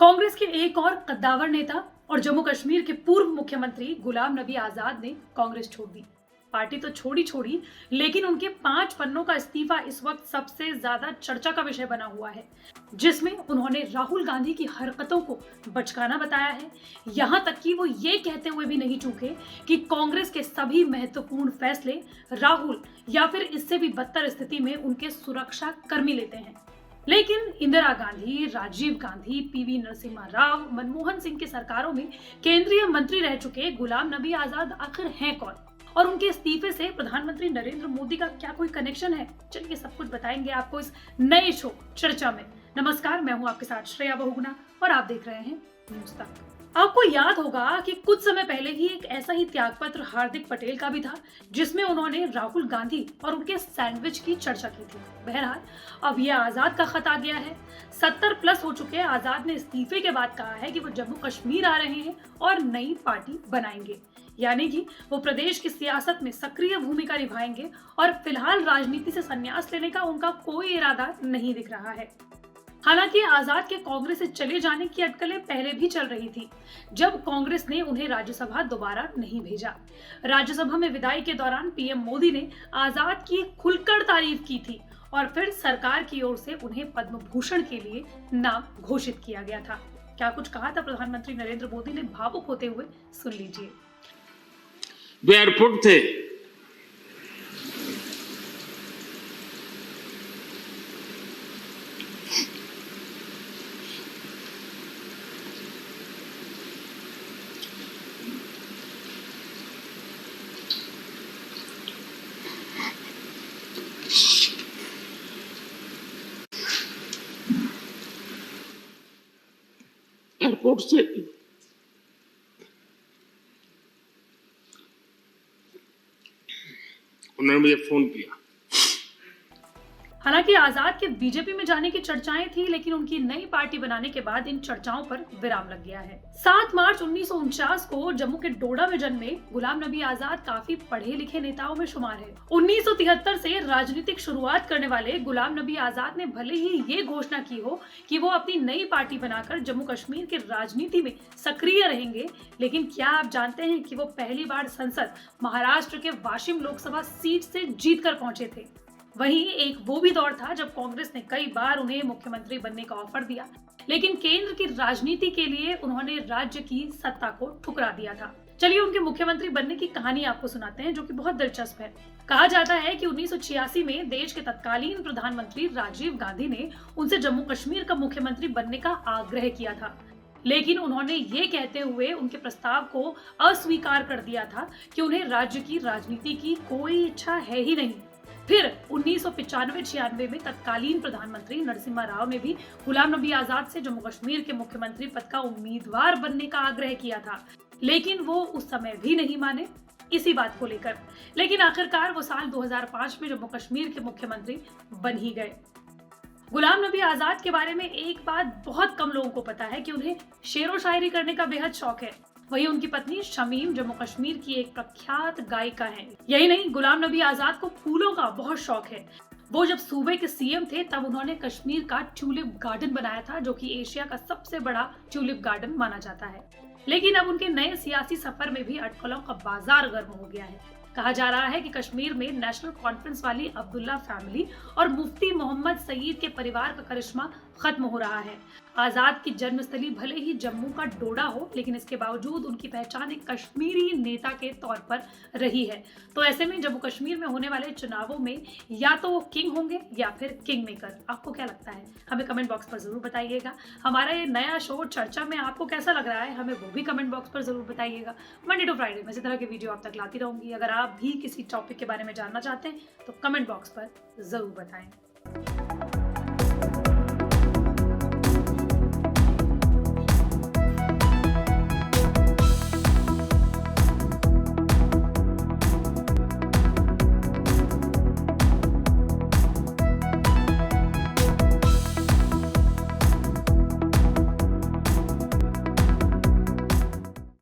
कांग्रेस के एक और कद्दावर नेता और जम्मू कश्मीर के पूर्व मुख्यमंत्री गुलाम नबी आजाद ने कांग्रेस छोड़ दी। पार्टी तो छोड़ी छोड़ी, लेकिन उनके 5 पन्नों का इस्तीफा इस वक्त सबसे ज्यादा चर्चा का विषय बना हुआ है, जिसमें उन्होंने राहुल गांधी की हरकतों को बचकाना बताया है। यहां तक कि वो ये कहते हुए भी नहीं चूके कि कांग्रेस के सभी महत्वपूर्ण फैसले राहुल या फिर इससे भी बदतर स्थिति में उनके सुरक्षा कर्मी लेते हैं। लेकिन इंदिरा गांधी, राजीव गांधी, पीवी नरसिम्हा राव, मनमोहन सिंह की सरकारों में केंद्रीय मंत्री रह चुके गुलाम नबी आजाद आखिर हैं कौन, और उनके इस्तीफे से प्रधानमंत्री नरेंद्र मोदी का क्या कोई कनेक्शन है? चलिए सब कुछ बताएंगे आपको इस नए शो चर्चा में। नमस्कार, मैं हूं आपके साथ श्रेया बहुगुणा और आप देख रहे हैं न्यूज़ तक। आपको याद होगा कि कुछ समय पहले ही एक ऐसा ही त्यागपत्र हार्दिक पटेल का भी था, जिसमें उन्होंने राहुल गांधी और उनके सैंडविच की चर्चा की थी। बहरहाल अब यह आजाद का खत आ गया है। 70 प्लस हो चुके आजाद ने इस्तीफे के बाद कहा है कि वो जम्मू कश्मीर आ रहे हैं और नई पार्टी बनाएंगे, यानी कि वो प्रदेश की सियासत में सक्रिय भूमिका निभाएंगे और फिलहाल राजनीति से संन्यास लेने का उनका कोई इरादा नहीं दिख रहा है। हालांकि आजाद के कांग्रेस से चले जाने की अटकलें पहले भी चल रही थी, जब कांग्रेस ने उन्हें राज्यसभा दोबारा नहीं भेजा। राज्यसभा में विदाई के दौरान पीएम मोदी ने आजाद की खुलकर तारीफ की थी और फिर सरकार की ओर से उन्हें पद्म भूषण के लिए नाम घोषित किया गया था। क्या कुछ कहा था प्रधानमंत्री नरेंद्र मोदी ने, भावुक होते हुए सुन लीजिए। वे एयरपोर्ट थे, एयरपोर्ट से उन्होंने मुझे फोन किया। हालांकि आजाद के बीजेपी में जाने की चर्चाएं थी, लेकिन उनकी नई पार्टी बनाने के बाद इन चर्चाओं पर विराम लग गया है। 7 मार्च 1949 को जम्मू के डोडा में जन्मे गुलाम नबी आजाद काफी पढ़े लिखे नेताओं में शुमार है। 1973 से राजनीतिक शुरुआत करने वाले गुलाम नबी आजाद ने भले ही ये घोषणा की हो कि वो अपनी नई पार्टी बनाकर जम्मू कश्मीर की राजनीति में सक्रिय रहेंगे, लेकिन क्या आप जानते हैं कि वो पहली बार संसद महाराष्ट्र के वाशिम लोकसभा सीट से जीत कर पहुंचे थे। वहीं एक वो भी दौर था जब कांग्रेस ने कई बार उन्हें मुख्यमंत्री बनने का ऑफर दिया, लेकिन केंद्र की राजनीति के लिए उन्होंने राज्य की सत्ता को ठुकरा दिया था। चलिए उनके मुख्यमंत्री बनने की कहानी आपको सुनाते हैं, जो कि बहुत दिलचस्प है। कहा जाता है कि 1986 में देश के तत्कालीन प्रधानमंत्री राजीव गांधी ने उनसे जम्मू कश्मीर का मुख्यमंत्री बनने का आग्रह किया था, लेकिन उन्होंने ये कहते हुए उनके प्रस्ताव को अस्वीकार कर दिया था कि उन्हें राज्य की राजनीति की कोई इच्छा है ही नहीं। फिर 1995-96 में तत्कालीन प्रधानमंत्री नरसिम्हा राव ने भी गुलाम नबी आजाद से जम्मू कश्मीर के मुख्यमंत्री पद का उम्मीदवार बनने का आग्रह किया था, लेकिन वो उस समय भी नहीं माने इसी बात को लेकर। लेकिन आखिरकार वो साल 2005 में जम्मू कश्मीर के मुख्यमंत्री बन ही गए। गुलाम नबी आजाद के बारे में एक बात बहुत कम लोगों को पता है कि उन्हें शेरो शायरी करने का बेहद शौक है। वही उनकी पत्नी शमीम जम्मू कश्मीर की एक प्रख्यात गायिका हैं। यही नहीं, गुलाम नबी आजाद को फूलों का बहुत शौक है। वो जब सूबे के सीएम थे तब उन्होंने कश्मीर का ट्यूलिप गार्डन बनाया था, जो कि एशिया का सबसे बड़ा ट्यूलिप गार्डन माना जाता है। लेकिन अब उनके नए सियासी सफर में भी अटकलों का बाजार गर्म हो गया है। कहा जा रहा है कि कश्मीर में नेशनल कॉन्फ्रेंस वाली अब्दुल्ला फैमिली और मुफ्ती मोहम्मद सईद के परिवार का करिश्मा खत्म हो रहा है। आजाद की जन्मस्थली भले ही जम्मू का डोडा हो, लेकिन इसके बावजूद उनकी पहचान एक कश्मीरी नेता के तौर पर रही है। तो ऐसे में जम्मू कश्मीर में होने वाले चुनावों में या तो वो किंग होंगे या फिर किंग मेकर। आपको क्या लगता है? हमें कमेंट बॉक्स पर जरूर बताइएगा। हमारा ये नया शो चर्चा में आपको कैसा लग रहा है, हमें वो भी कमेंट बॉक्स पर जरूर बताइएगा। मंडे टू फ्राइडे में इसी तरह के वीडियो आप तक लाती रहूंगी। अगर आप भी किसी टॉपिक के बारे में जानना चाहते हैं तो कमेंट बॉक्स पर जरूर बताएं।